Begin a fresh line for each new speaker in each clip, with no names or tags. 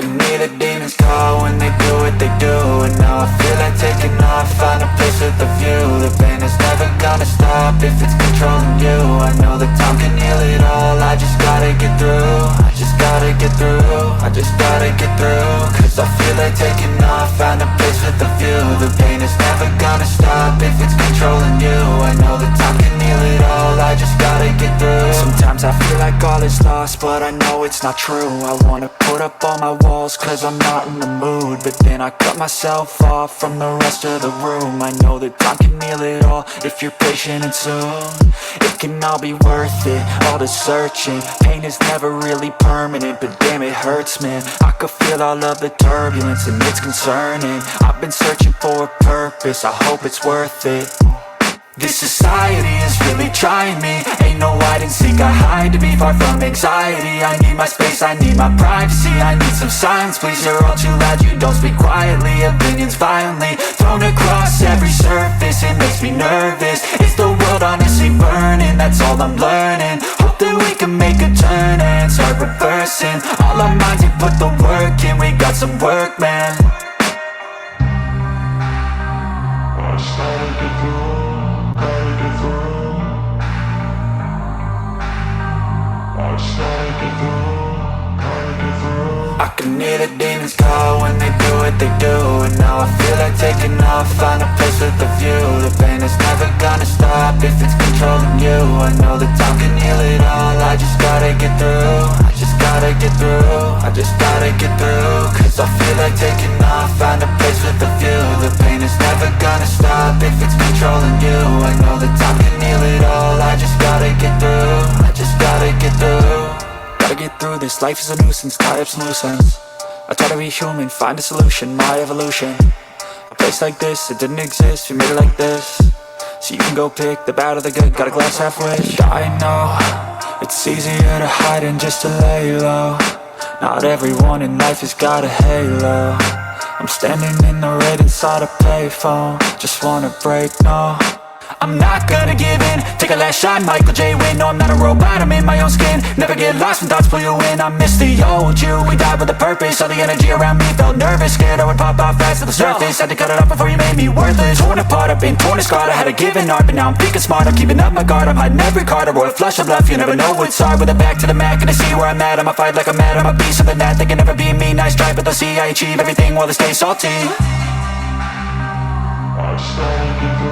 can hear the demons call when they do what they do. And now I feel like taking off, find a place with a view. The pain is never gonna stop if it's controlling you. I know that time can heal it all, I just gotta get through. I just gotta get through, I just gotta get through. Cause I feel like taking off, find a place with a view. The pain is never gonna stop if it's controlling you. I know that time can heal it all, I just gotta get through. Sometimes I feel like all is lost, but I know it's not true. I wanna put up all my walls cause I'm not in the mood, but then I cut myself off from the rest of the room. I know that time can heal it all if you're patient and soon. It can all be worth it, all the searching. Pain is never really permanent, but damn it hurts, man. I could feel all of the turbulence and it's concerning. I've been searching for a purpose, I hope it's worth it. This society is really trying me. Ain't no hide and seek, I hide to be far from anxiety. I need my space, I need my privacy. I need some silence, please, you're all too loud. You don't speak quietly, opinions violently thrown across every surface. It makes me nervous, is the world honestly burning? That's all I'm learning. Hope that we can make a turn and start reversing. All our minds, we put the work in. We got some work, man. I started to do. I can hear the demons call when they do what they do. And now I feel like taking off, find a place with a view. The pain is never gonna stop if it's controlling you. I know that time can heal it all, I just gotta get through. I just gotta get through, I just gotta get through. Cause I feel like taking off, find a place with a view. The pain is never gonna stop if it's controlling you. I know that time can heal it all, I just gotta get through. I just gotta get through. Gotta get through this, life is a nuisance, tie up some loose ends. I try to be human, find a solution, my evolution. A place like this, it didn't exist, we made it like this. So you can go pick the bad or the good, got a glass halfway. I know, it's easier to hide than just to lay low. Not everyone in life has got a halo. I'm standing in the red inside a payphone. Just wanna break, no, I'm not gonna give in. Take a last shot, Michael J. Win. No, I'm not a robot, I'm in my own skin. Never get lost when thoughts pull you in. I miss the old you, we died with a purpose. All the energy around me felt nervous, scared I would pop off fast to the surface. Had to cut it off before you made me worthless. Torn apart, I've been torn and scarred. I had a given art, but now I'm thinking smart. I'm keeping up my guard, I'm hiding every card. A royal flush of love, you never know what's hard. With a back to the mat, gonna see where I'm at. I'ma fight like I'm mad, I'm a beast of the net. They can never be me, nice try, but they'll see I achieve everything while they stay salty. I started to go.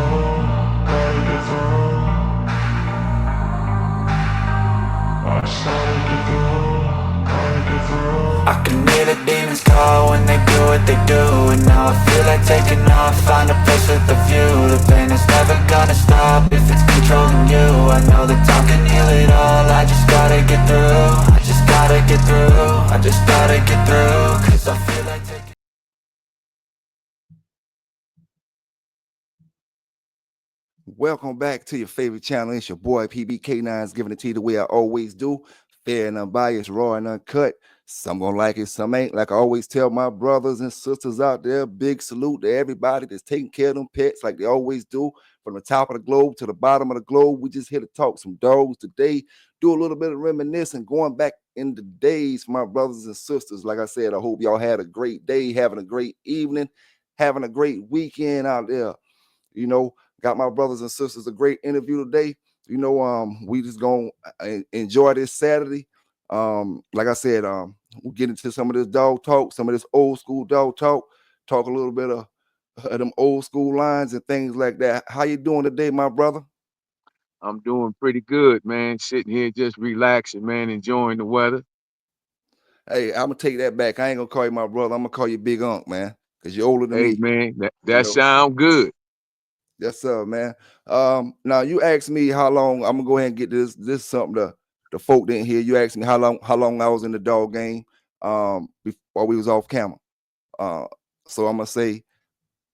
I can hear the demons call when they do what they do. And now I feel like taking off, find a place with a view. The pain is never gonna stop if it's controlling you. I know that time can heal it all, I just gotta get through. I just gotta get through, I just gotta get through. Cause I feel like taking.
Welcome back to your favorite channel. It's your boy PB K9s, giving it to you the way I always do. Fair and unbiased, raw and uncut. Some gonna like it, some ain't. Like I always tell my brothers and sisters out there, big salute to everybody that's taking care of them pets like they always do. From the top of the globe to the bottom of the globe, we just here to talk some dogs today. Do a little bit of reminiscing, going back in the days for my brothers and sisters. Like I said, I hope y'all had a great day, having a great evening, having a great weekend out there. You know, got my brothers and sisters a great interview today. We just gonna enjoy this Saturday. Like I said, we'll get into some of this dog talk, some of this old school dog talk, talk a little bit of them old school lines and things like that. How you doing today, my brother?
I'm doing pretty good, man. Sitting here just relaxing, man, enjoying the weather.
Hey, I'm gonna take that back. I ain't gonna call you my brother. I'm gonna call you Big Unc, man, because you're older than
Hey,
me.
man, that,
You
that
know.
sound good.
Yes, sir, man. Now you asked me how long. I'm gonna go ahead and get this. This is something the folk didn't hear. You asked me how long I was in the dog game. While we was off camera. Uh, so I'm gonna say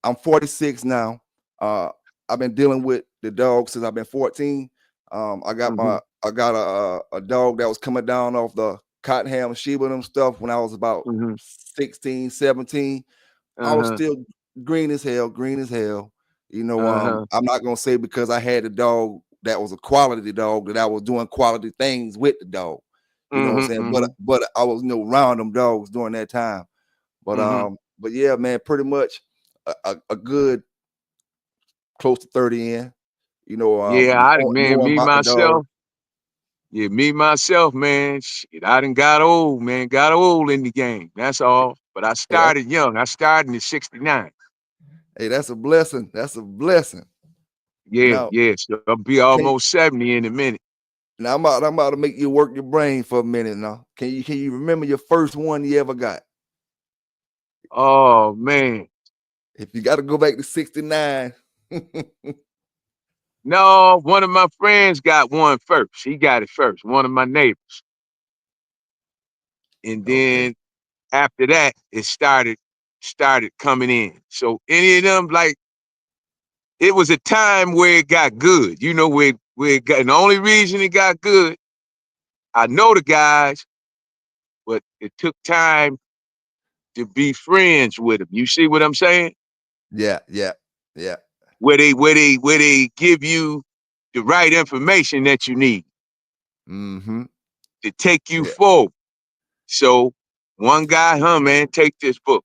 I'm 46 now. Uh, I've been dealing with the dog since I've been 14. I got
Hmm.
a dog that was coming down off the Cottonham Sheba and them stuff when I was about
Hmm.
16, 17. I was
Uh-huh.
still green as hell, green as hell.
Uh-huh.
I'm not gonna say because I had a dog that was a quality dog that I was doing quality things with the dog. You know what I'm
Mm-hmm.
saying?
Mm-hmm.
But I was around them dogs during that time.
Mm-hmm.
But yeah, man, pretty much a good close to 30 in.
Yeah, man,
Knowing
me
about the dog.
myself. Yeah, me myself, man. Shit, I done got old, man. Got old in the game. That's all. But I
Hey, that's,
started young. I started in '69.
hey, that's a blessing. That's a blessing.
Yeah,
Now,
yeah. So I'll be
can
almost 70 in a minute.
now I'm about to make you work your brain for a minute now. Can you remember your first one you ever got?
Oh man.
If you got to go back to 69.
No, one of my friends got one first. He got it first. One of my neighbors. And
Okay.
then after that, it started coming in. So any of them, like, it was a time where it got good. You know, where it got, and the only reason it got good, I know the guys, but it took time to be friends with them. You see what I'm saying?
Yeah, yeah, yeah.
Where they give you the right information that you need
Mm-hmm.
to take you
Yeah,
forward. So one guy, man, take this book.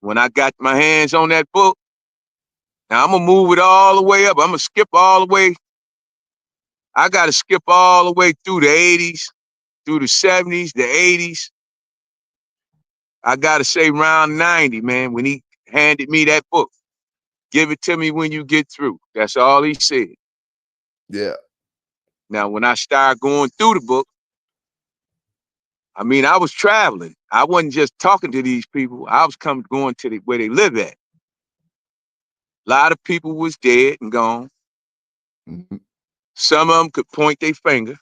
When I got my hands on that book, now I'm gonna move it all the way up. I'm gonna skip all the way. I gotta skip all the way through the 80s, through the 70s, the 80s. I gotta say round 90, man, when he handed me that book. Give it to me when you get through. That's all he said.
yeah.
Now, when I started going through the book, I mean, I was traveling. I wasn't just talking to these people. I was going to where they live at. A lot of people was dead and gone.
Mhm.
Some of them could point their finger.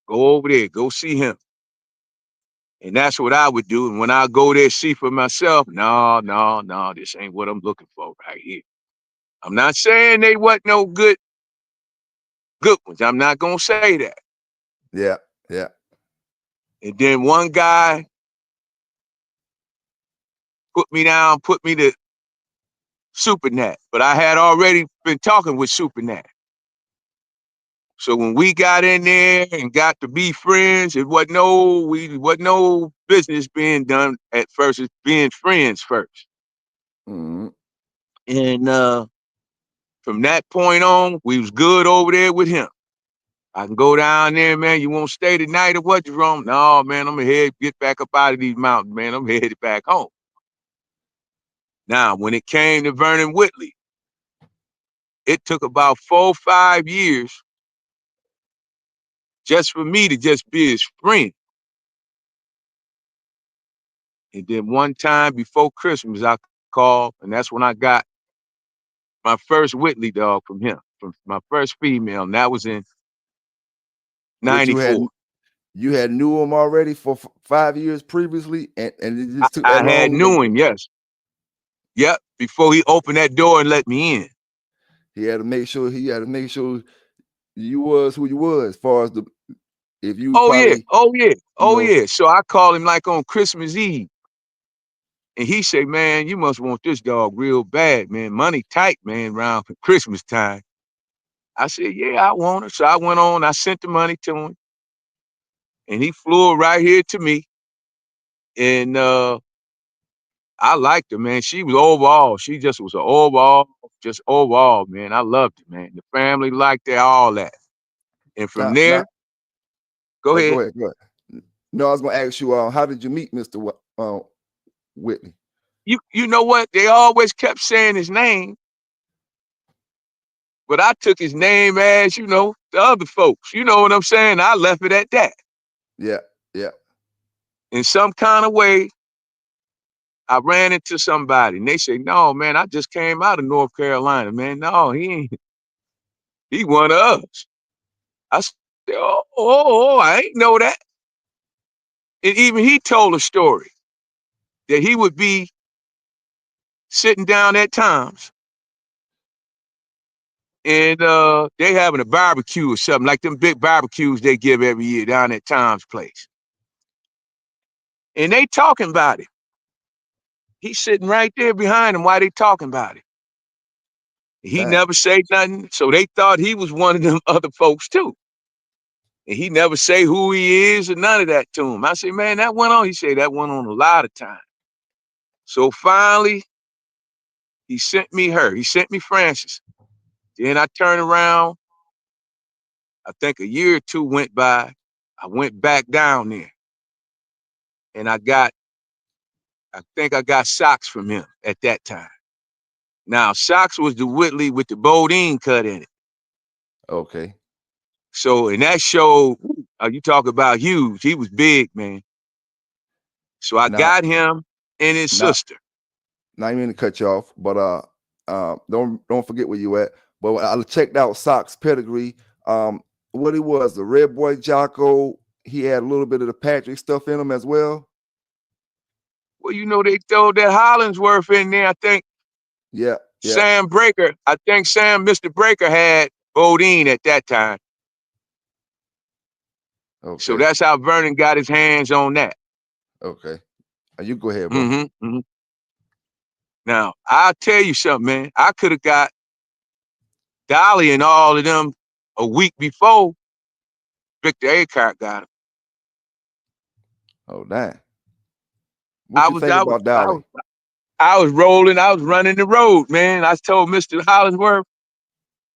Go over there, go see him. And that's what I would do. And when I go there, see for myself, no, no, no, this ain't what I'm looking for right here. I'm not saying they wasn't no good ones. I'm not gonna say that.
Yeah, yeah.
And then one guy put me down, put me to Super Nat. But I had already been talking with Super Nat. So when we got in there and got to be friends, it wasn't no business being done at first. It's being friends first.
Mm-hmm.
And from that point on, we was good over there with him. I can go down there, man. You won't stay the night or what, Jerome? No, man, I'm gonna get back up out of these mountains, man. I'm headed back home. Now, when it came to Vernon Whitley, it took about 4 or 5 years just for me to just be his friend. And then one time before Christmas, I called, and that's when I got my first Whitley dog from him, from my first female, and that was in
Which
'94.
you had knew him already for 5 years previously, and it
I,
just took that
I had
long.
knew him, yes. Yep, before he opened that door and let me in.
He had to make sure you was who you was, as far as the if you
Oh yeah,
probably,
oh yeah,
you
oh
know,
yeah. So I called him like on Christmas Eve, and he said, "Man, you must want this dog real bad, man. Money tight, man, around Christmas time." I said, "Yeah, I want it." So I went on. I sent the money to him, and he flew right here to me. And I liked her, man. She was overall. She just was an overall, just overall, man. I loved it, man. The family liked it, all that. And from
not
there, go ahead.
go ahead, go ahead. No, I was gonna ask you, how did you meet Mr. Whitley?
You know what? They always kept saying his name, but I took his name as, the other folks. You know what I'm saying? I left it at that.
Yeah, yeah.
In some kind of way, I ran into somebody and they say, "No, man, I just came out of North Carolina, man. No, he ain't, he one of us." I said, "Oh, I ain't know that." And even he told a story that he would be sitting down at times and they having a barbecue or something, like them big barbecues they give every year down at Tom's place. And they talking about it. He's sitting right there behind him while they talking about it. He
Dang.
never said nothing, so they thought he was one of them other folks too. And he never say who he is or none of that to him. I say, man, that went on. He said that went on a lot of time. So finally, he sent me her. He sent me Francis. Then I turned around. I think a year or two went by. I went back down there and I think I got socks from him at that time. Now, socks was the Whitley with the Bodine cut in it.
Okay.
So, and that showed, you talk about huge. He was big, man. So I
Now,
got him and his
not
sister.
not even to cut you off, but don't forget where you at. But when I checked out Sock's pedigree. What he was, the Red Boy Jocko. He had a little bit of the Patrick stuff in him as well.
Well, they throw that Hollingsworth in there. I think
Yeah, yeah.
Sam Breaker, I think Mr. Breaker had Bodine at that time. So
Okay,
that's how Vernon got his hands on that.
okay. You go ahead, bro.
Mm-hmm. Now, I'll tell you something, man. I could have got Dolly and all of them a week before Victor Acart got him.
Oh, damn. What
I
you
was,
think
I was,
about
I was,
Dolly?
I was rolling. I was running the road, man. I told Mr. Hollingsworth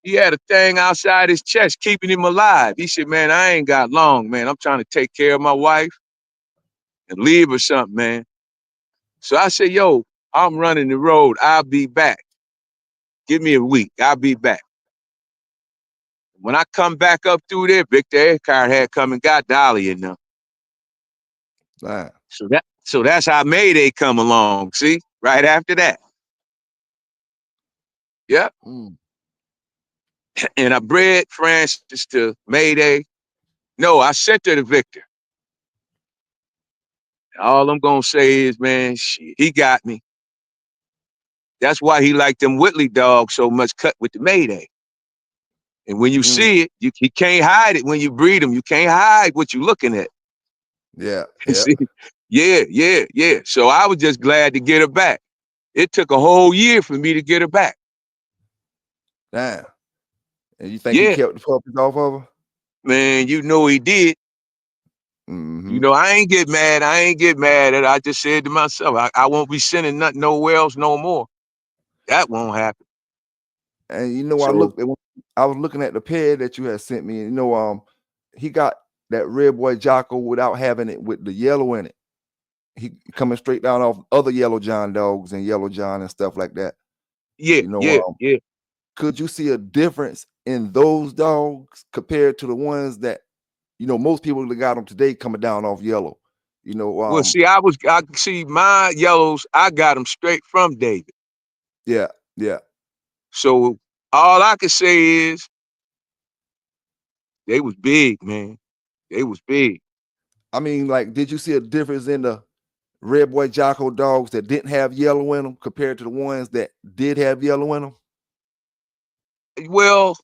he had a thing outside his chest keeping him alive. He said, "Man, I ain't got long, man. I'm trying to take care of my wife and leave or something, man." So I said, "Yo, I'm running the road. I'll be back. Give me a week. I'll be back." When I come back up through there, Victor Acart had come and got Dolly in them.
Damn.
So that's how Mayday come along. See, right after that. Yep.
Mm.
And I bred Francis to Mayday. No, I sent her to Victor. All I'm gonna say is, man, he got me. That's why he liked them Whitley dogs so much, cut with the Mayday. And when you
Mm.
see it, you can't hide it when you breed them. You can't hide what you're looking at.
Yeah, yeah.
See? Yeah. So I was just glad to get her back. It took a whole year for me to get her back.
Damn. And you think he
Yeah,
kept the puppies off of her?
man, he did.
Mm-hmm.
I ain't get mad. I ain't get mad at it. I just said to myself, I won't be sending nothing nowhere else no more. That won't happen.
And
So
I was looking at the pair that you had sent me, and he got that Red Boy Jocko without having it with the yellow in it. He coming straight down off other Yellow John dogs and Yellow John and stuff like that.
yeah,
You know,
yeah, yeah.
could you see a difference in those dogs compared to the ones that most people that got them today coming down off yellow?
Well, see, I see my yellows. I got them straight from David.
Yeah, yeah.
So all I can say is they was big, man. They was big.
I mean, like, did you see a difference in the Red Boy Jocko dogs that didn't have yellow in them compared to the ones that did have yellow in them?
Well,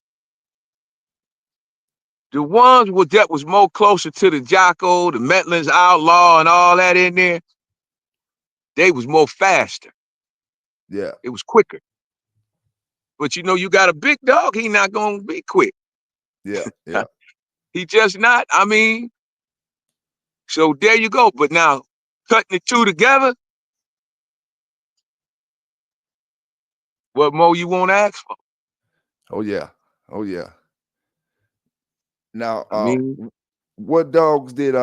the ones that was more closer to the Jocko, the Metlands Outlaw, and all that in there, they was more faster.
Yeah,
It was quicker. But you got a big dog, he not gonna be quick.
yeah, yeah.
He just not. I mean, so there you go. But now cutting the two together, what more you want to ask for?
Oh yeah, oh yeah. Now,
I mean,
what dogs did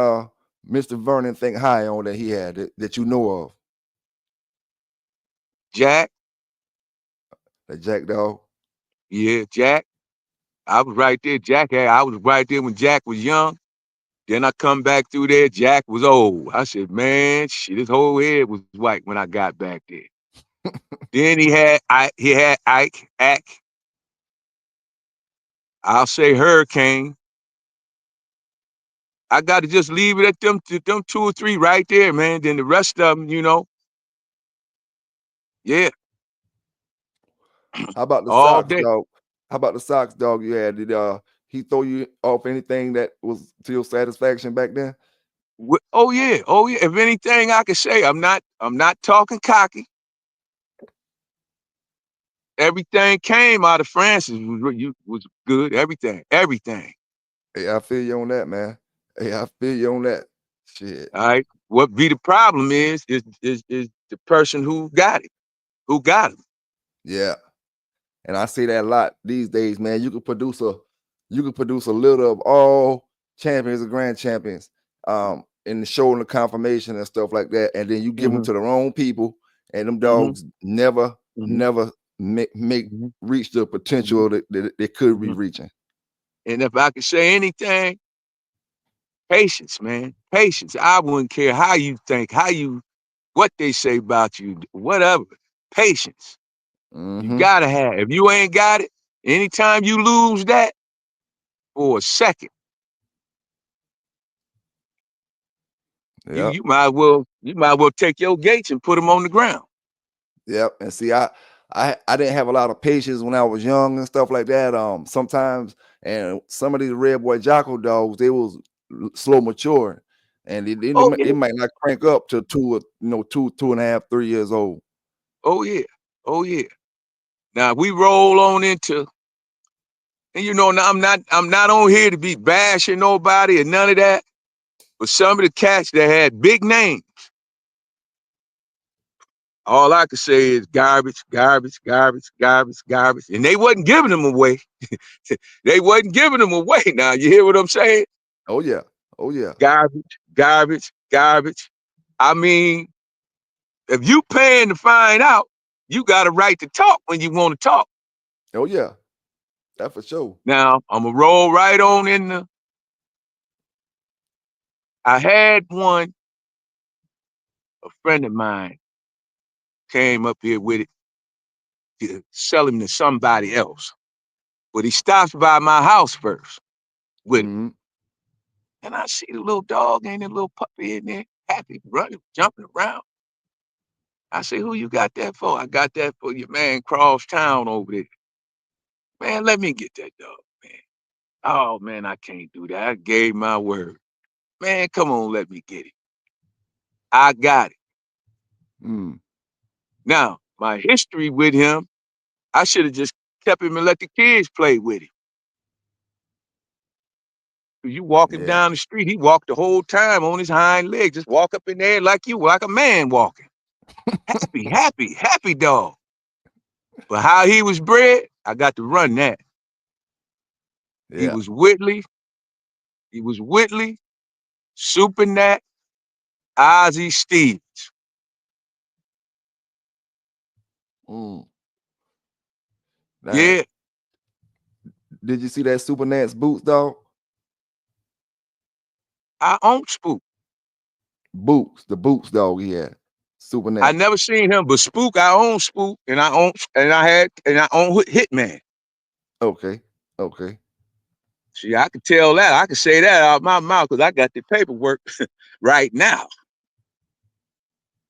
Mr. Vernon think high on that he had that you know of?
Jack,
That Jack dog.
yeah, Jack. I was right there. I was right there when Jack was young. Then I come back through there, Jack was old. I said, man, shit, his whole head was white when I got back there. Then he had Ike, I'll say Hurricane. I got to just leave it at them two or three right there, man. Then the rest of them, yeah,
How about the
all
Sox
day.
dog? How about the Sox dog you had? Did he throw you off anything that was to your satisfaction back then?
Oh yeah. If anything, I could say I'm not talking cocky. Everything came out of Francis was good. Everything.
Hey, I feel you on that, man. Hey, I feel you on that. Shit.
All right. What be the problem is the person who got it, who got him.
Yeah. And I see that a lot these days, man. You can produce a little of all champions and grand champions in the show and the confirmation and stuff like that. And then you give them
Mm-hmm.
to the wrong people, and them
Mm-hmm.
dogs never,
Mm-hmm.
never make
Mm-hmm.
reach the
Mm-hmm.
potential that they could be
Mm-hmm.
reaching.
And if I could say anything, patience, man. Patience. I wouldn't care how you think, what they say about you, whatever. Patience. You
Mm-hmm.
gotta have. If you ain't got it, anytime you lose that for a second, you
Yep.
you might as well take your gates and put them on the ground.
Yep. And see, I didn't have a lot of patience when I was young and stuff like that. Sometimes, and some of these red boy Jocko dogs, they was slow maturing, and
Oh yeah,
it might not crank up to two, or, two and a half, 3 years old.
oh yeah, oh yeah. Now we roll on into, and now I'm not on here to be bashing nobody or none of that. But some of the cats that had big names, all I could say is garbage, garbage, garbage, garbage, garbage, and they wasn't giving them away. They wasn't giving them away. Now you hear what I'm saying?
Oh yeah, oh yeah,
Garbage, garbage, garbage. I mean, if you paying to find out, you got a right to talk when you want to talk.
oh yeah. That for sure.
Now I'm gonna roll right on in the. I had one, a friend of mine came up here with it to sell him to somebody else, but he stops by my house first with it,
Mm-hmm.
and I see the little dog and the little puppy in there, happy, running, jumping around. I say, "Who you got that for?" "I got that for your man cross town over there." "Man, let me get that dog, man." "Oh man, I can't do that. I gave my word." "Man, come on, let me get it." I got it.
Mm.
Now, my history with him, I should have just kept him and let the kids play with him. You walking
Yeah.
down the street, he walked the whole time on his hind legs, just walk up in there like you, like a man walking. Happy, happy, happy dog. But how he was bred, I got to run that. He
Yeah.
was Whitley, he was Whitley, Super Nat, Ozzie Stevens.
Mm. Dang.
Yeah,
Did you see that Super Nance boots, dog?
I own Spook.
Boots, the boots, dog. He had Super
I
Nance.
never seen him, but Spook, I own Spook, and I own Hitman.
Okay. Okay.
See, I could tell that. I could say that out my mouth because I got the paperwork right now.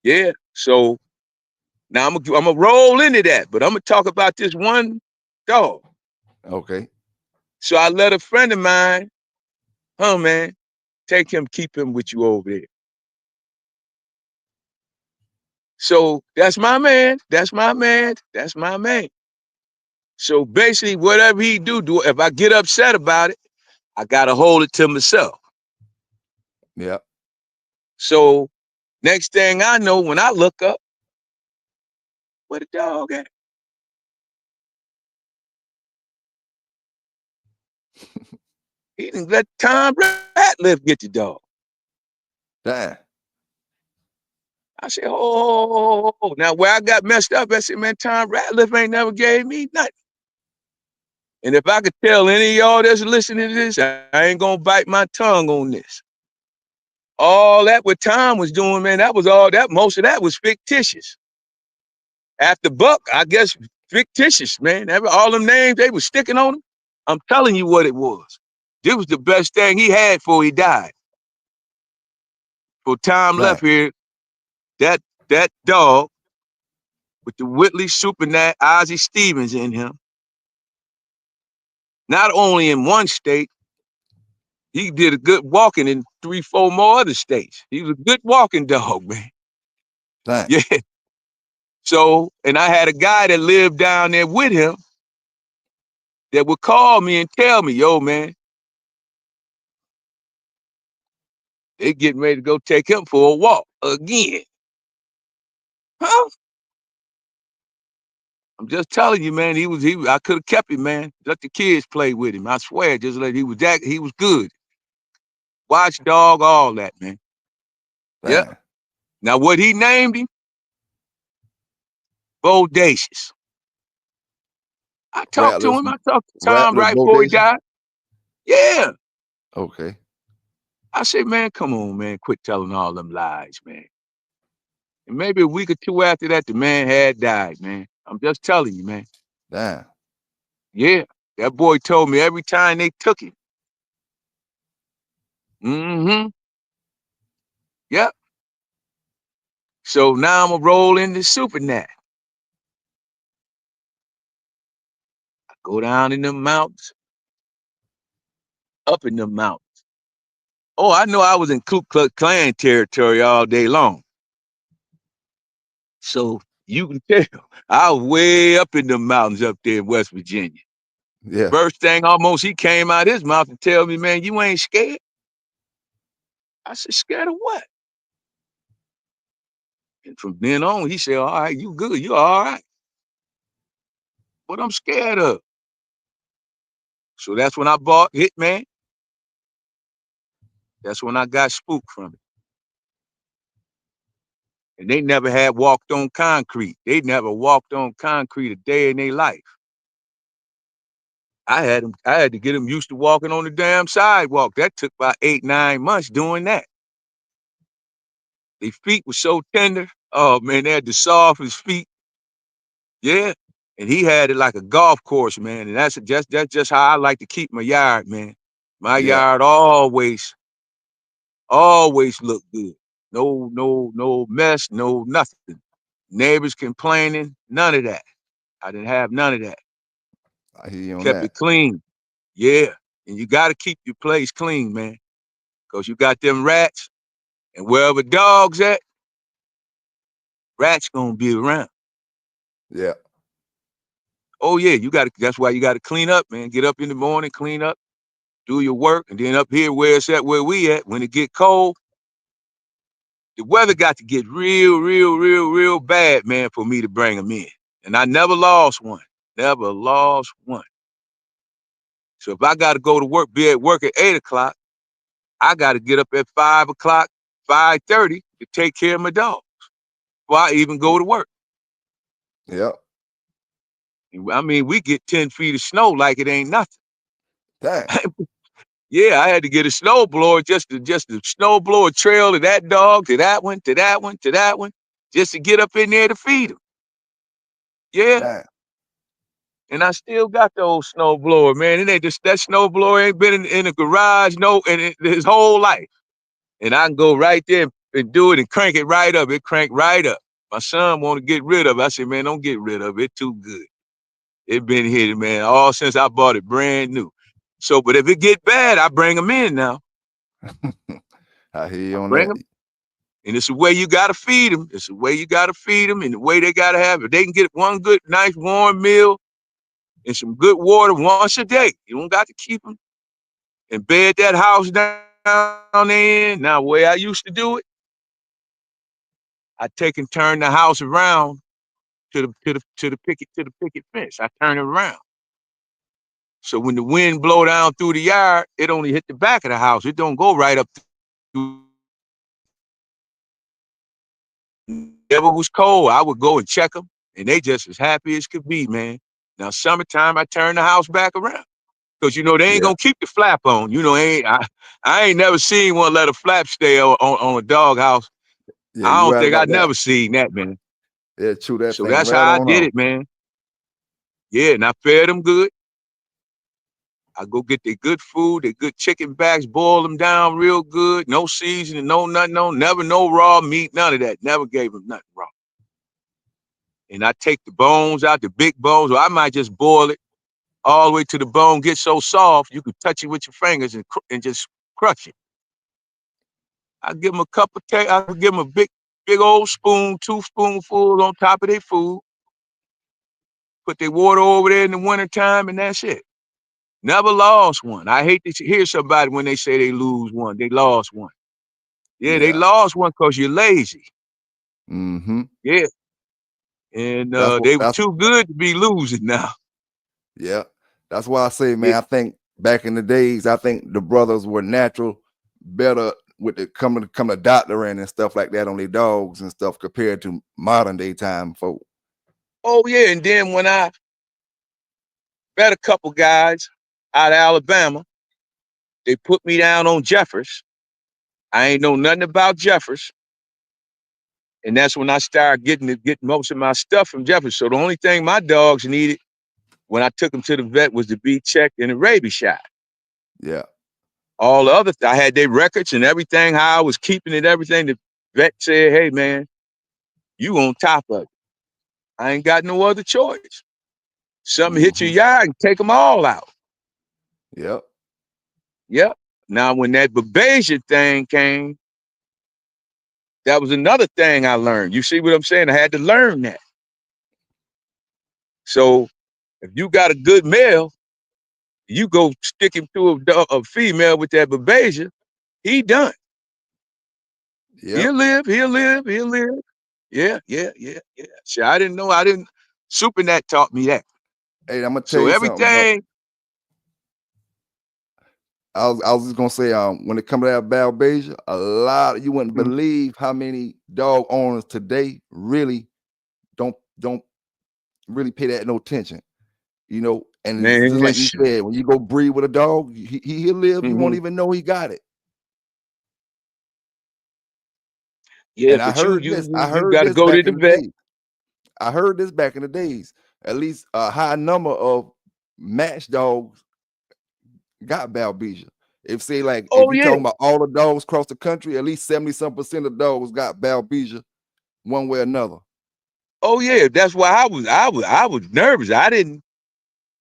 Yeah. So now I'm gonna roll into that, but I'm gonna talk about this one dog.
Okay.
So I let a friend of mine, oh man, take him, keep him with you over there. So that's my man. That's my man. That's my man. So basically, whatever he do, if I get upset about it, I gotta hold it to myself.
Yeah.
So next thing I know, when I look up, where the dog at? He didn't let Tom Ratliff get the dog.
Damn.
I said, oh. Now where I got messed up, I said, man, Tom Ratliff ain't never gave me nothing. And if I could tell any of y'all that's listening to this, I ain't gonna bite my tongue on this. All that what Tom was doing, man, that was all that. Most of that was fictitious. After Buck, I guess fictitious, man. All them names they was sticking on him. I'm telling you what it was. This was the best thing he had before he died. For Tom left
Damn.
here, that that dog with the Whitley Super Nat Ozzie Stevens in him, not only in one state, he did a good walking in 3, 4 more other states. He was a good walking dog, man.
Damn.
Yeah. So, and I had a guy that lived down there with him that would call me and tell me, yo, man, They getting ready to go take him for a walk again. Huh? I'm just telling you, man. I could have kept him, man. Let the kids play with him. I swear, just let he was good. Watchdog, all that, man. Yep.
Damn.
Now what he named him? Bodacious. I talked to
Rattlers,
him. I talked to Tom
Rattlers,
right before he
Bodacious.
died. Yeah.
Okay.
I said, man, come on, man. Quit telling all them lies, man. And maybe a week or two after that, the man had died, man. I'm just telling you, man.
Damn.
Yeah. That boy told me every time they took him. Mm-hmm. Yep. So now I'm going to roll into SuperNat. Go down in the mountains, up in the mountains. Oh, I know I was in Ku Klux Klan territory all day long. So you can tell I was way up in the mountains up there in West Virginia.
Yeah.
First thing almost he came out his mouth to tell me, man, you ain't scared? I said, scared of what? And from then on, he said, all right, you good. You all right. What I'm scared of. So that's when I bought Hitman. That's when I got spooked from it. And they never had walked on concrete. They never walked on concrete a day in their life. I had to get them used to walking on the damn sidewalk. That took about 8, 9 months doing that. Their feet were so tender. Oh man, they had the softest feet. Yeah. And he had it like a golf course, man. And that's just how I like to keep my yard, man. My
Yeah.
yard always look good. No mess, no nothing. Neighbors complaining, none of that. I didn't have none of that.
I hear you on
Kept
that.
it clean. Yeah. And you got to keep your place clean, man. Because you got them rats. And wherever dogs at, rats gonna be around.
Yeah.
Oh yeah, that's why you gotta clean up, man. Get up in the morning, clean up, do your work, and then up here where it's at, where we at, when it get cold, the weather got to get real bad, man, for me to bring them in. And I never lost one. Never lost one. So if I gotta go to work, be at work at 8 o'clock, I gotta get up at 5 o'clock, 5:30 to take care of my dog before I even go to work.
Yep.
I mean, we get 10 feet of snow like it ain't nothing.
Damn.
Yeah, I had to get a snowblower just to snowblow a trail to that dog, to that one, to that one, to that one, just to get up in there to feed them. Yeah,
Damn.
and I still got the old snowblower, man. And they just that snowblower ain't been in the garage his whole life. And I can go right there and do it and crank it right up. It crank right up. My son want to get rid of it. I said, man, don't get rid of it. It's too good. It been here, man, all since I bought it brand new. So, but if it get bad, I bring them in now.
I hear
I
you on
bring
that.
them. And it's the way you gotta feed them. It's the way you gotta feed them, and the way they gotta have it. If they can get one good, nice, warm meal and some good water once a day, you don't got to keep them and bed that house down in. Now, the way I used to do it, I take and turn the house around to the picket fence. I turn it around. So when the wind blow down through the yard, it only hit the back of the house. It don't go right up through. If it was cold, I would go and check them, and they just as happy as could be, man. Now, summertime, I turn the house back around because they ain't
Yeah.
gonna keep the flap on. I ain't never seen one let a flap stay on a dog house.
Yeah.
I
You
don't
right
think I
about that.
never seen that, man.
Yeah. Chew that
So
thing
that's
right
how I
on
did
off.
it, man. Yeah, and I fed them good. I go get their good food, their good chicken backs, boil them down real good. No seasoning, no nothing, never no raw meat, none of that. Never gave them nothing raw. And I take the bones out, the big bones, or I might just boil it all the way to the bone, get so soft you could touch it with your fingers and just crush it. I give them a cup of tea. I give them a big old spoon, 2 spoonfuls on top of their food. Put their water over there in the wintertime, and that's it. Never lost one. I hate to hear somebody when they say they lose one. They lost one. Yeah, they
Yeah.
lost one because you're lazy.
Mm-hmm.
Yeah. And
That's what
they were
that's
too good to be losing now.
yeah. That's why I say,
Yeah.
man, I think back in the days, I think the brothers were natural, better with the coming to doctoring and stuff like that on their dogs and stuff compared to modern day time folk.
Oh yeah. And then when I met a couple guys out of Alabama, they put me down on Jeffers. I ain't know nothing about Jeffers. And that's when I started getting most of my stuff from Jeffers. So the only thing my dogs needed when I took them to the vet was to be checked and a rabies shot.
Yeah.
All the other, I had their records and everything, how I was keeping it, everything. The vet said, hey, man, you on top of it. I ain't got no other choice. Something hit your
Mm-hmm.
yard and take them all out.
Yep.
Yep. Now, when that babesia thing came, that was another thing I learned. You see what I'm saying? I had to learn that. So if you got a good male, you go stick him to a female with that babesia, he done.
Yep.
He'll live, he'll live, he'll live. Yeah, yeah, yeah, yeah. See, I didn't know. SuperNet taught me that.
Hey, I'm gonna tell
So
you something, bro.
everything,
I was just gonna say, when it comes to that Balbasia, a lot you wouldn't
mm,
believe how many dog owners today really don't really pay that no attention. And it's
man,
just like you
shoot.
said, when you go breed with a dog, he'll live, you won't
Hmm.
even know he got it.
Yeah,
And I
but you
heard
you
this, I
you you
heard
got to
this
go to
back
the
in the
vet.
days. I heard this back in the days. At least a high number of match dogs got Balbesia. If say like if
Oh
you're
yeah,
talking about all the dogs across the country, at least 70-some% of dogs got Balbesia one way or another.
oh yeah. That's why I was nervous. I didn't,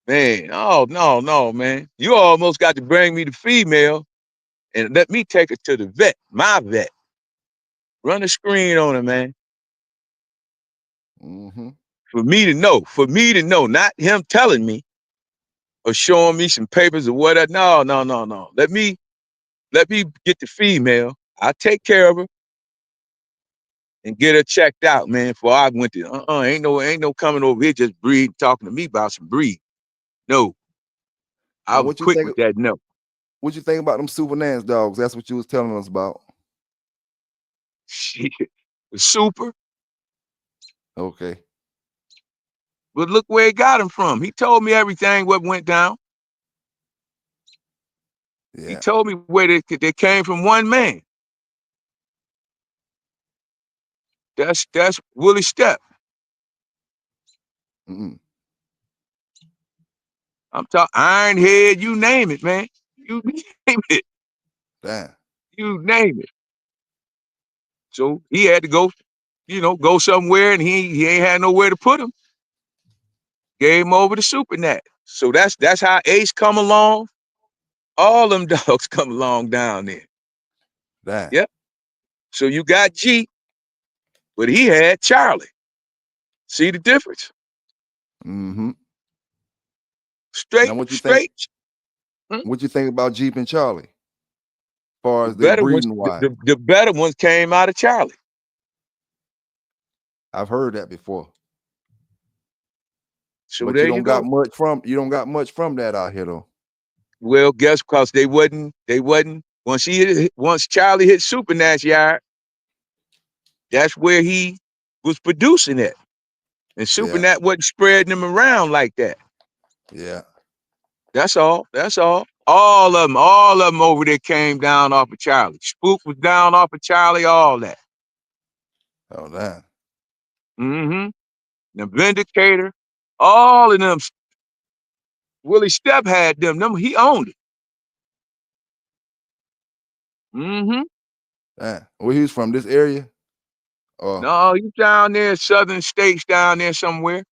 man. Oh no, no, man. You almost got to bring me the female and let me take her to the vet, my vet. Run a screen on her, man.
Mm-hmm.
For me to know, not him telling me or showing me some papers or whatever. No, no, no, no. Let me get the female. I'll take care of her and get her checked out, man. Before I went to ain't no coming over here just breed talking to me about some breed. No, I
And
was quick with that. No,
what you think about them Super Nance dogs? That's what you was telling us about.
shit, was super.
Okay.
But look where he got him from. He told me everything what went down. He
Yeah.
told me where they came from. One man. That's Willie Step.
Mm-mm.
I'm talking Iron Head. You name it, man. You name it.
Damn.
You name it. So he had to go, go somewhere, and he ain't had nowhere to put him. Gave him over to SuperNet. So that's how Ace come along. All them dogs come along down there.
Damn.
Yep. So you got G, but he had Charlie. See the difference?
Mm-hmm. Now
Straight,
what you think?
straight. Hmm?
What you think about Jeep and Charlie? As far
The
as they
better ones,
breeding
the,
wise.
the, the better ones came out of Charlie.
I've heard that before.
So
But you
there you
don't got
go.
much from that out here though.
Well, guess because they wasn't. Once Charlie hit SuperNat's yard, that's where he was producing it. And
Yeah.
SuperNat wasn't spreading them around like that.
Yeah.
That's all. That's all. All of them over there came down off of Charlie. Spook was down off of Charlie, all that.
Oh damn.
Mm-hmm. The Vindicator, all of them. Willie Step had them. He owned it. Mm-hmm.
Damn. Where he was from, this area? Oh,
No, you down there, southern states down there somewhere.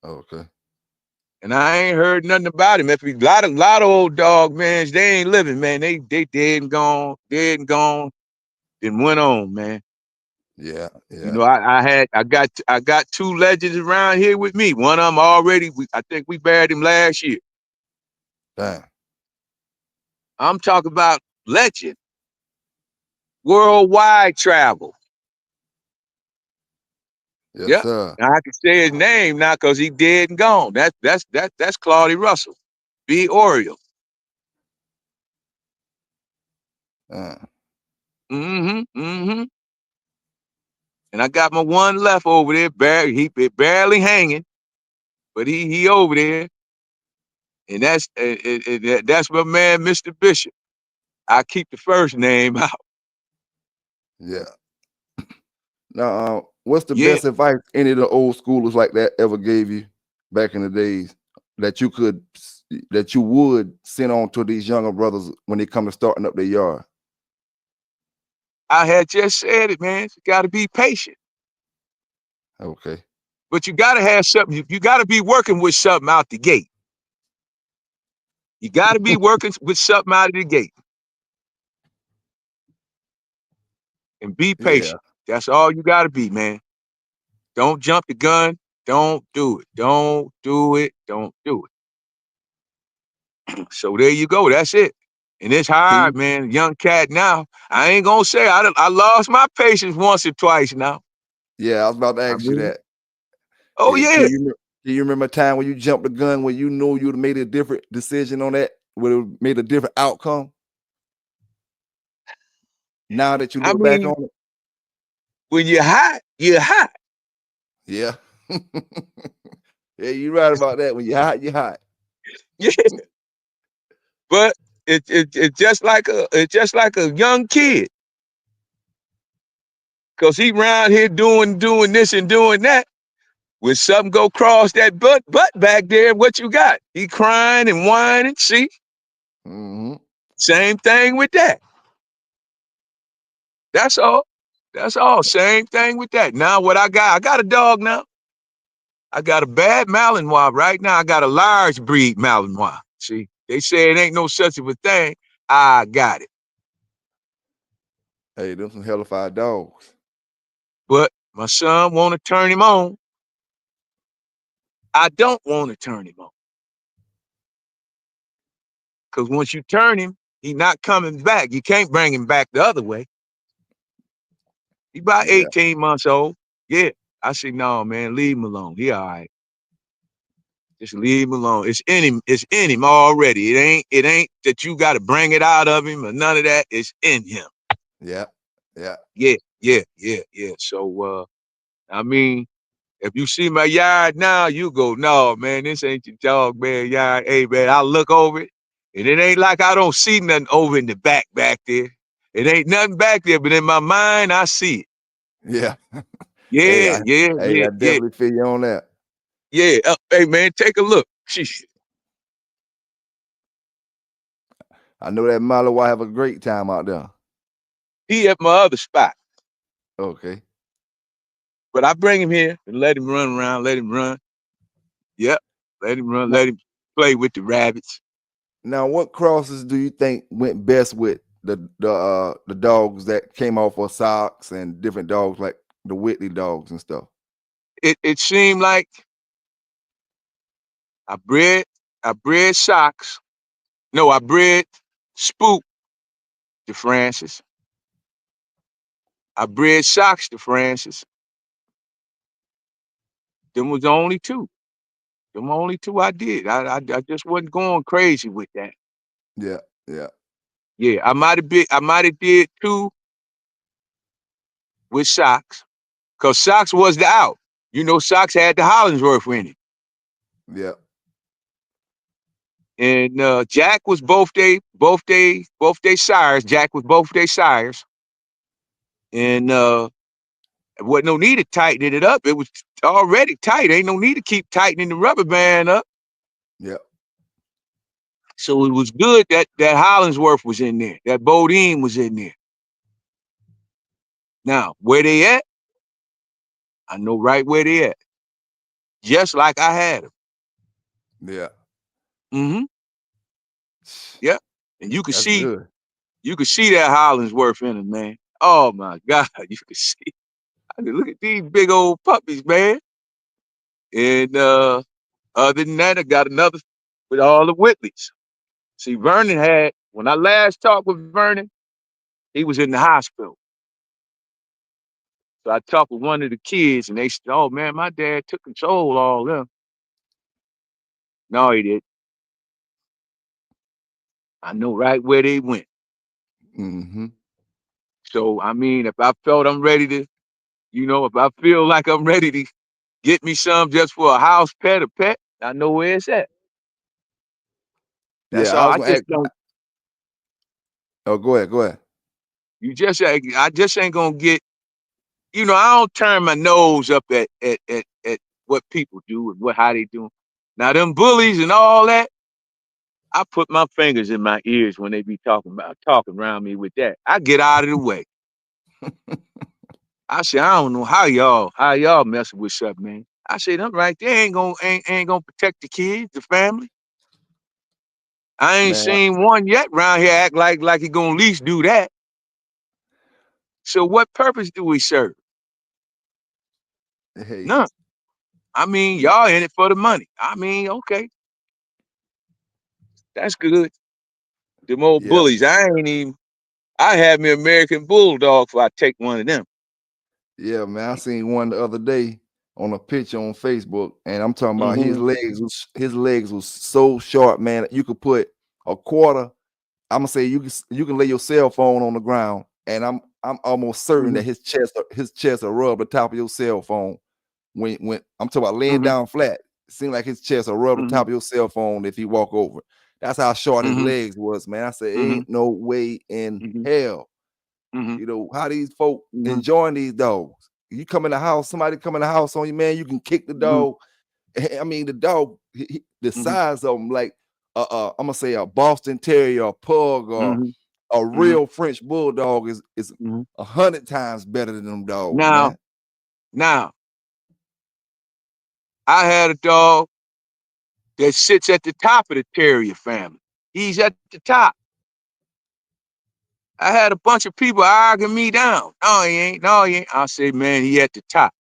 okay.
And I ain't heard nothing about him. If a lot of old dog mans, they ain't living, man. They dead and gone, then went on, man.
Yeah,
You
yeah.
know, I got two legends around here with me. One of them already, I think we buried him last year.
Damn.
I'm talking about legend. Worldwide travel.
Yes,
Yep.
sir.
Now I can say his name now because he dead and gone. That's Claudie Russell. B. Oriole.
Uh,
Mm-hmm. Mm-hmm. And I got my one left over there, barely hanging, but he over there, and that's my man, Mr. Bishop. I keep the first name out.
yeah. Now, what's the
Yeah,
best advice any of the old schoolers like that ever gave you back in the days that that you would send on to these younger brothers when they come to starting up their yard?
I had just said it, man. You got to be patient,
Okay.
but you got to have something. You got to be working with something out the gate. You got to be working with something out of the gate, and be
Yeah.
patient. That's all you got to be, man. Don't jump the gun. Don't do it. Don't do it. Don't do it. So there you go. That's it. And it's
Can
hard,
you?
man. Young cat now. I ain't gonna say I lost my patience once or twice now.
Yeah, I was about to
I
ask you
mean,
that.
oh
Yeah.
yeah.
Can you remember a time when you jumped the gun when you knew you'd made a different decision on that, would have made a different outcome? Now that you
I
look back
mean,
on it?
when you're hot, you're hot.
Yeah. Yeah, you're right about that. When you're hot, you're hot.
Yeah. But it's just like a young kid. Cause he around here doing this and doing that. When something go cross that butt back there, what you got? He crying and whining. See,
Hmm.
same thing with that. That's all. That's all. Same thing with that. Now what I got a dog now. I got a bad Malinois right now. I got a large breed Malinois. See, they say it ain't no such of a thing. I got it.
Hey, them some hellified dogs.
But my son want to turn him on. I don't want to turn him on. Because once you turn him, he not coming back. You can't bring him back the other way. He about
Yeah,
18 months old. Yeah. I said, no, man, leave him alone. He all right. Just leave him alone. It's in him. It's in him already. It ain't that you got to bring it out of him or none of that. It's in him.
yeah, yeah,
Yeah, yeah, yeah, yeah. So I mean, if you see my yard now, you go, no, man, this ain't your dog, man. Yard. Hey, man, I look over it, and it ain't like I don't see nothing over in the back there. It ain't nothing back there, but in my mind, I see it.
yeah. Hey,
Yeah, yeah,
hey,
yeah,
I
yeah,
definitely feel you on that.
yeah. Hey, man, take a look. Sheesh.
I know that Malo will have a great time out there.
He at my other spot,
Okay.
but I bring him here and let him run around, let him run. Yep, let him run,
Now,
let him play with the rabbits.
now, what crosses do you think went best with the dogs that came off of socks and different dogs like the Whitley dogs and stuff?
It seemed like I bred I bred socks. No, I bred Spook to Francis. I bred socks to Francis. Them was the only two. Them only two I did. I just wasn't going crazy with that.
Yeah, yeah,
Yeah, I might have did two with socks. Cause socks was the out. You know, socks had the Hollingsworth in it.
yeah,
And Jack was both they sires. Jack was both they sires. And wasn't no need to tighten it up. It was already tight. Ain't no need to keep tightening the rubber band up.
yeah,
So it was good that Hollingsworth was in there. That Bodine was in there. Now, where they at? I know right where they at. Just like I had them.
yeah.
Mm-hmm. Yeah. And
That's good.
you could see that Hollingsworth in them, man. Oh my God. You could see. I mean, look at these big old puppies, man. And other than that, I got another with all the Whitleys. See, Vernon had, when I last talked with Vernon, He was in the hospital. So I talked with one of the kids, and they said, "Oh man, my dad took control of all them." No, he did. I know right where they went.
Mm-hmm.
So I mean, if I felt I'm ready to, if I feel like I'm ready to get me some just for a house pet, a pet, I know where it's at.
Yeah,
That's
I
all.
was
I
gonna
just
ask.
don't.
Oh, go ahead, go ahead.
I just ain't gonna get. I don't turn my nose up at what people do and how they do. Now them bullies and all that, I put my fingers in my ears when they be talking around me with that. I get out of the way. I say, I don't know how y'all messing with something, man. I say, them right there ain't gonna protect the kids, the family. I ain't
Man,
seen one yet around here act like he gonna at least do that. So what purpose do we serve?
hey,
None. I mean, y'all in it for the money. I mean, okay, that's good. Them old
yeah,
bullies. I have me American Bulldog if I take one of them.
yeah, man. I seen one the other day on a picture on Facebook, and I'm talking about
Mm-hmm.
his legs was so short, man. You could put a quarter. I'm gonna say you can lay your cell phone on the ground, and I'm almost certain
Mm-hmm.
that his chest will rub the top of your cell phone when I'm talking about laying
Mm-hmm.
down flat. It seemed like his chest will rub the
Mm-hmm.
top of your cell phone if he walk over it. That's how short his
Mm-hmm.
legs was, man. I said,
Mm-hmm.
ain't no way in
Mm-hmm.
hell.
Mm-hmm.
How these folk
Mm-hmm.
enjoying these dogs. You come in the house, somebody come in the house on you, man. You can kick the
Mm-hmm.
dog. I mean, the dog, the size of them, like I'm gonna say a Boston Terrier, a pug, or
Mm-hmm.
a
Mm-hmm.
real French bulldog is
Mm-hmm.
100 times better than them dogs,
Now,
man.
now, I had a dog that sits at the top of the terrier family. He's at the top. I had a bunch of people arguing me down. No, he ain't. No, he ain't. I say, man, he at the top.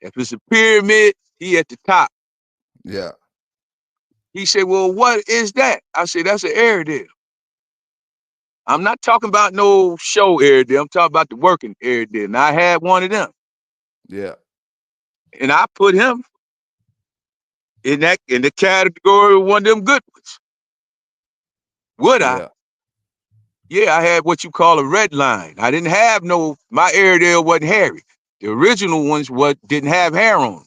If it's a pyramid, he at the top.
Yeah,
He said, well, what is that? I said, that's an Airedale. I'm not talking about no show Airedale. I'm talking about the working Airedale. And I had one of them.
yeah,
And I put him in the category of one of them good ones. Would I?
yeah.
Yeah, I had what you call a red line. I didn't have my Airedale wasn't hairy. The original ones didn't have hair on them.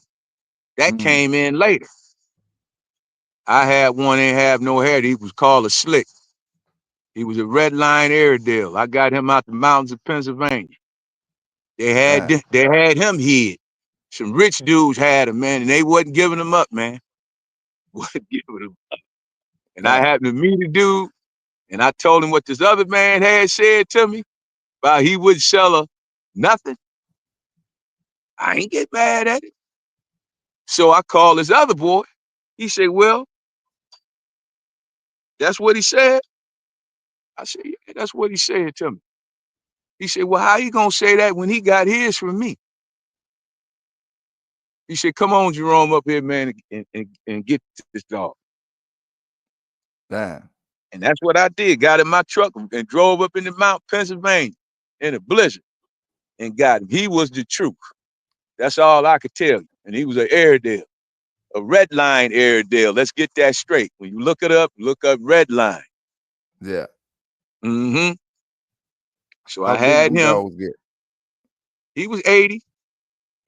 That
Mm,
came in later. I had one ain't have no hair. He was called a slick. He was a red line Airedale. I got him out the mountains of Pennsylvania. They had
damn,
they had him hid. Some rich dudes had him, man, and they wasn't giving him up, man. Wasn't giving him. And I
damn.
happened to meet a dude, and I told him what this other man had said to me about he wouldn't sell her nothing. I ain't get mad at it. So I called this other boy. He said, well, that's what he said. I said, yeah, that's what he said to me. He said, well, how you gonna say that when he got his from me? He said, come on, Jerome, up here, man, and get this dog.
Damn.
And that's what I did. Got in my truck and drove up into Mount Pennsylvania in a blizzard and got him. He was the truth. That's all I could tell you. And he was an Airedale, a red line Airedale. Let's get that straight. When you look up red line.
Yeah.
Mm-hmm. So
How
I
big
had
them
him.
dogs get?
He was 80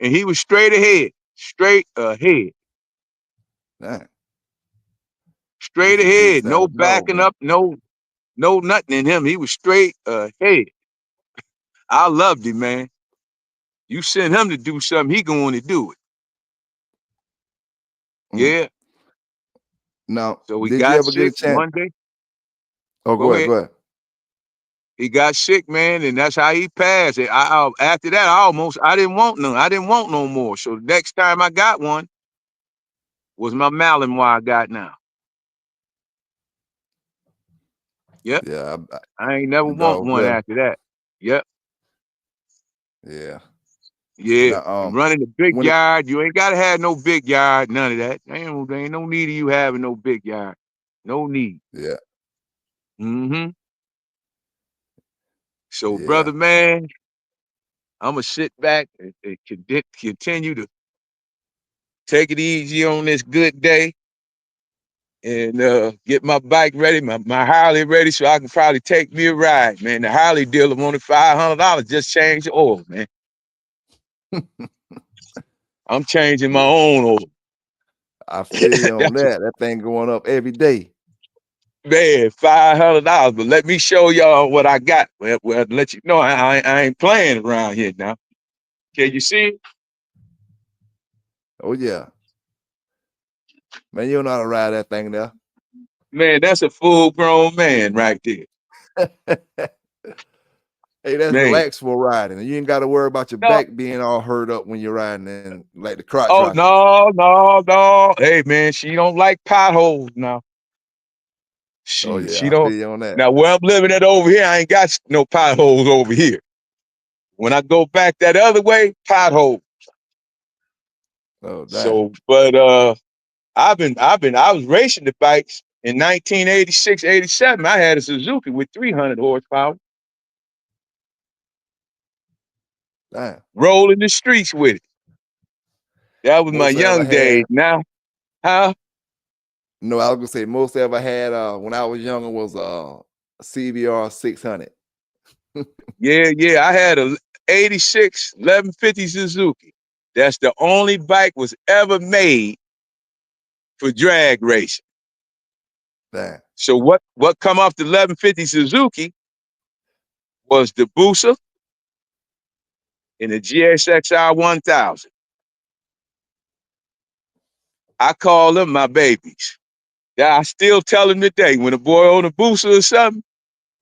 and he was straight ahead,
Damn.
straight
He's a big
ahead.
size
No
dog,
backing
man.
up, no nothing in him. He was straight ahead. I loved him, man. You send him to do something, he going to do it.
Mm.
Yeah.
Now,
So he
did you
got
ever get a
sick
chance?
one day.
Oh,
Go
go ahead,
ahead.
go ahead.
He got sick, man, and that's how he passed. After that, I didn't want none. I didn't want no more. So the next time I got one was my Malinois I got now. Yep.
Yeah,
I ain't never
the
want
dogs
one
love.
after that. Yep.
Yeah.
Yeah.
Now,
And running the big
when it
yard, you ain't gotta have no big yard, none of that. There ain't no need of you having no big yard. No need.
yeah,
Mm-hmm. So,
Yeah.
brother, man, I'm gonna sit back and continue to take it easy on this good day and get my bike ready, my Harley ready, so I can probably take me a ride, man. The Harley dealer wanted $500, just change the oil, man. I'm changing my
Yeah.
own oil.
I feel you on
That's
that. That thing going up every day.
man, $500. But let me show y'all what I got. Well, let you know I ain't playing around here now. Can you see it?
Oh yeah. Man, you don't know how to ride that thing there.
Man, that's a full grown man right there.
Hey, that's
Man.
relaxed for riding. You ain't got to worry about your
No.
back being all hurt up when you're riding and like the crotch
Oh
rockets.
no. Hey man, she don't like potholes now.
Oh
She
yeah, I
don't.
feel you on that.
Now where I'm living at over here, I ain't got no potholes over here. When I go back that other way, potholes.
Oh damn.
So, but I was racing the bikes in 1986, 87. I had a Suzuki with 300 horsepower,
Damn.
rolling the streets with it. That was my
Most I ever
young
had.
days. Now, huh?
No, I was gonna say most I ever had when I was younger was a CBR 600.
Yeah. I had a 86 1150 Suzuki. That's the only bike was ever made for drag racing.
Damn.
So what come off the 1150 Suzuki was the Busa and the GSXR 1000. I call them my babies. Yeah, I still tell them today when a boy on a Busa or something,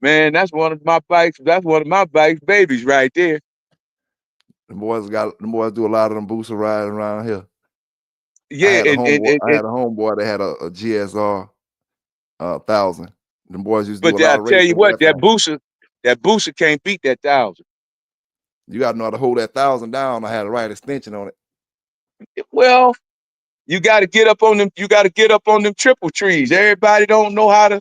man, that's one of my bikes. That's one of my bikes babies right there.
The boys do a lot of them booster riding around here.
Yeah,
I had a homeboy that had a GSR 1000. Them boys used to do a
but
lot
I
of
tell you
racing with
what,
that thing.
that Busa can't beat that 1000.
You gotta know how to hold that 1000 down. I had the right extension on it.
Well, you got to get up on them. You got to get up on them triple trees. Everybody don't know how to.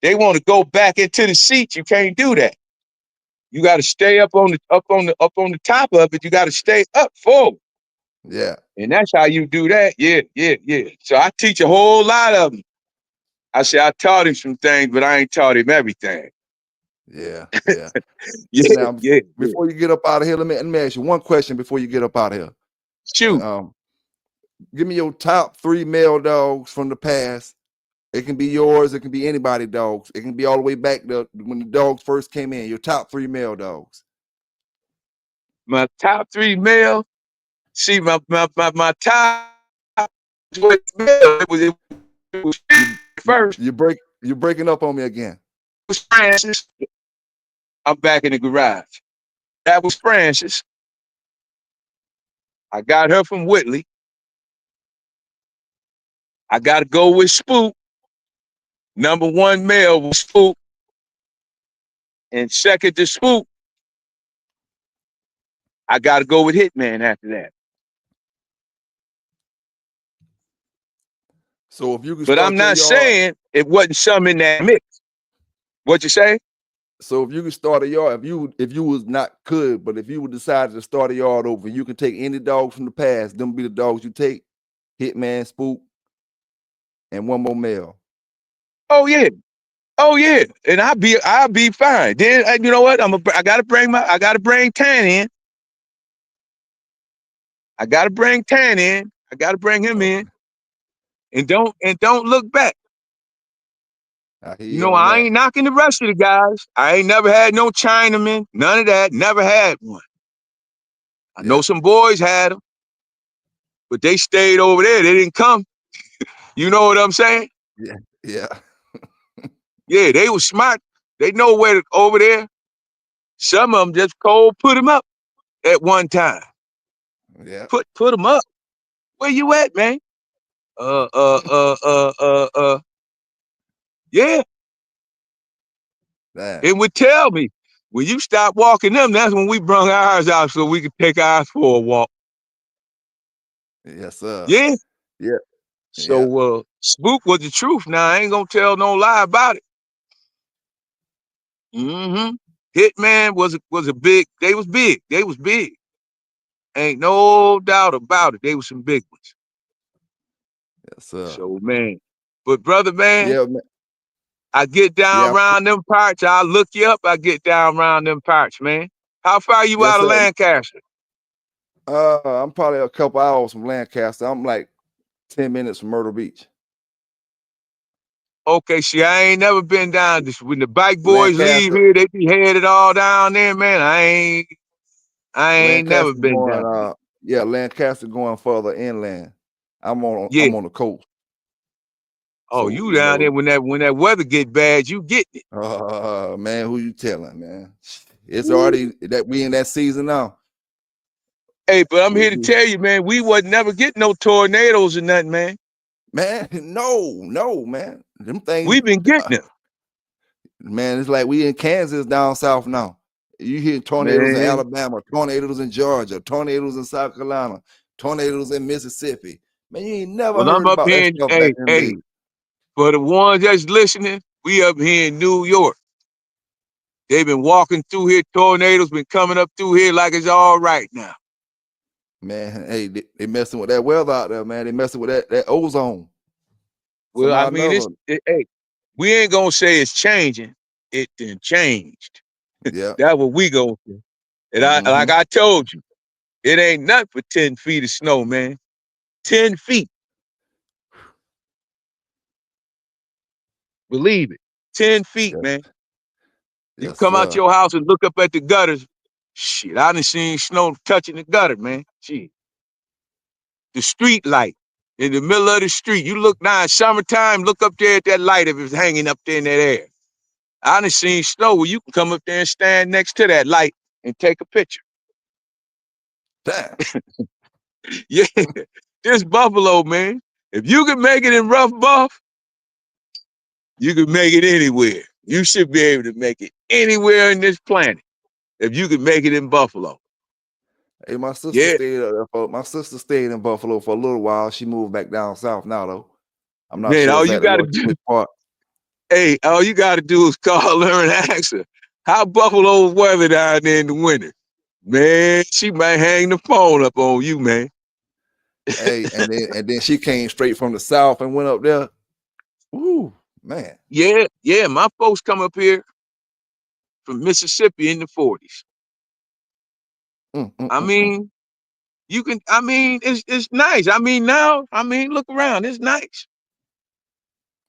They want to go back into the seat. You can't do that. You got to stay up on the top of it. You got to stay up forward,
Yeah,
and that's how you do that. Yeah. So I teach a whole lot of them. I say I taught him some things, but I ain't taught him everything.
yeah.
Yeah,
Now,
yeah.
before you get up out of here, let me ask you one question before you get up out of here.
Shoot,
Um, Give me your top 3 male dogs from the past. It can be yours. It can be anybody dogs. It can be all the way back to when the dogs first came in. Your top 3 male dogs.
my top 3 male. See, my top male. It was
You
first.
you're breaking up on me again.
Was Francis. I'm back in the garage. That was Francis. I got her from Whitley. I got to go with Spook. Number 1 male was Spook. And second to Spook, I got to go with Hitman after that.
So if you could
But I'm
start your
not
yard,
saying it wasn't some in that mix. What you say?
so if you could start a yard, if you was not could, but if you would decide to start a yard over, you can take any dogs from the past. Them be the dogs you take. Hitman, Spook, and one more male.
Oh yeah. Oh yeah. And I'll be fine. Then you know what? I gotta bring Tan in. I gotta bring Tan in. I gotta bring him
Okay,
in. And don't look back.
I hear
You
you
know,
on
I
that.
ain't knocking the rest of the guys. I ain't never had no Chinaman, none of that. Never had one. I know
Yeah,
some boys had them, but they stayed over there. They didn't come. You know what I'm saying?
yeah, yeah,
Yeah, they was smart. They know where over there. Some of them just cold put them up at one time.
yeah.
Put them up. Where you at, man? Uh, uh, uh, uh, uh, uh. Yeah,
Damn.
it would tell me when you stop walking them. That's when we brung ours out so we could take ours for a walk.
Yes, sir.
Yeah.
Yeah, yeah,
So Spook was the truth. Now I ain't gonna tell no lie about it. Mm-hmm. Hitman was a big. They was big. They was big. Ain't no doubt about it. They was some big ones.
Yes, sir.
So man, but brother man,
Yeah, man.
I get down
Yeah.
around them parts. I look you up. I get down around them parts, man. How far you
Yes,
out of
sir.
Lancaster?
I'm probably a couple hours from Lancaster. I'm like 10 minutes from Myrtle Beach.
Okay, see, I ain't never been down this. When the bike boys leave
Lancaster,
here, they be headed all down there, man. I ain't never
Lancaster
been
going,
down there.
yeah, Lancaster going further inland.
Yeah.
I'm on the coast.
Oh,
So,
you down there when that weather get bad, you get it.
man, who you telling, man? It's
Woo.
already that we in that season now.
Hey, but I'm here to
We
tell you, man, we wasn't never getting no tornadoes or nothing, man.
man, no, man. Them things,
We been getting them,
man, it's like we in Kansas down south now. You hear tornadoes in
man.
Alabama, tornadoes in Georgia, tornadoes in South Carolina, tornadoes in Mississippi. Man, you ain't never
Well, I'm
heard
up
about that
here.
stuff back
Hey,
in the
hey,
day.
for the ones that's listening, we up here in New York. They've been walking through here. Tornadoes been coming up through here like it's all right now.
Man, hey, they messing with that weather out there, man. They messing with that ozone.
Well, I
Somehow or
mean,
another.
hey, we ain't gonna say it's changing. It then changed.
Yeah.
That's what we gonna say. And like
Mm-hmm.
I told you, it ain't nothing for 10 feet of snow, man. 10 feet, believe it. 10 feet,
Yes,
man. You
yes,
come out
sir.
your house and look up at the gutters. Shit, I done seen snow touching the gutter, man. Shit. The street light in the middle of the street. You look now in summertime, look up there at that light if it's hanging up there in that air. I done seen snow where you can come up there and stand next to that light and take a picture.
Damn.
Yeah, this Buffalo, man. If you can make it in Rough Buff, you can make it anywhere. You should be able to make it anywhere in this planet if you can make it in Buffalo.
Hey,
Yeah,
my sister stayed in Buffalo for a little while. She moved back down south now though. I'm not
man,
sure
all you
exactly
got to
what
do,
which part.
hey, all you got to do is call her and ask her, how Buffalo's weather down there in the winter? Man, she might hang the phone up on you, man.
Hey, and then she came straight from the south and went up there. Ooh, man.
Yeah, my folks come up here from Mississippi in the 40s.
Mm, mm,
I
mm, mm.
mean, it's nice. I mean, now, look around, it's nice.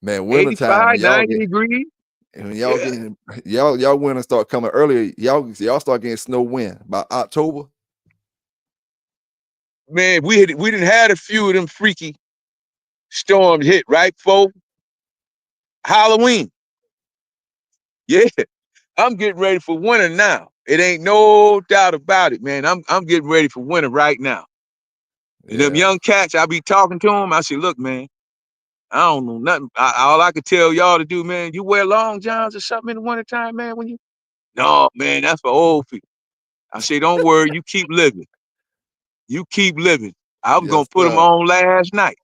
Man, wintertime
85,
when y'all
90
get
degrees.
when y'all
Yeah.
getting y'all winter start coming earlier. Y'all start getting snow when? By October?
Man, we didn't had a few of them freaky storms hit right before Halloween. Yeah. I'm getting ready for winter now. It ain't no doubt about it, man. I'm getting ready for winter right now. And them
Yeah.
young cats, I be talking to them. I say, look, man, I don't know nothing. All I could tell y'all to do, man, you wear long johns or something in the wintertime, man, when you. No, man, that's for old people. I say, don't worry, you keep living. You keep living. I was gonna
Yes,
put them
sir.
on last night.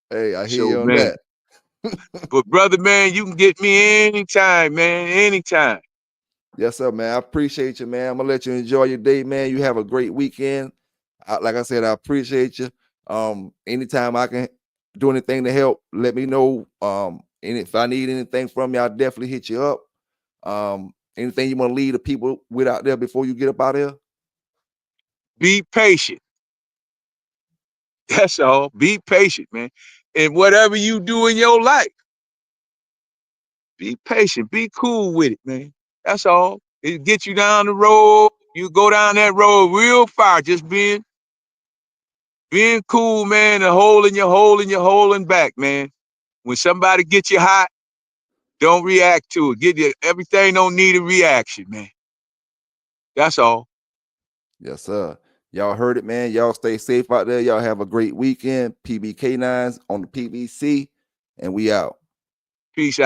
Hey, I hear
So,
you on
man,
that.
but brother, man, you can get me anytime, man, anytime.
Yes, sir, man. I appreciate you, man. I'm gonna let you enjoy your day, man. You have a great weekend. Like I said, I appreciate you. Anytime I can do anything to help, let me know. And if I need anything from you, I'll definitely hit you up. Anything you want to leave the people with out there before you get up out of here?
Be patient. That's all. Be patient, man. And whatever you do in your life, be patient. Be cool with it, man. That's all. It get you down the road. You go down that road real far. Just being cool, man, and holding back, man. When somebody gets you hot, don't react to it. Get you everything don't need a reaction, man. That's all.
Yes, sir. Y'all heard it, man. Y'all stay safe out there. Y'all have a great weekend. PBK9s on the PBC, and we out.
Peace out.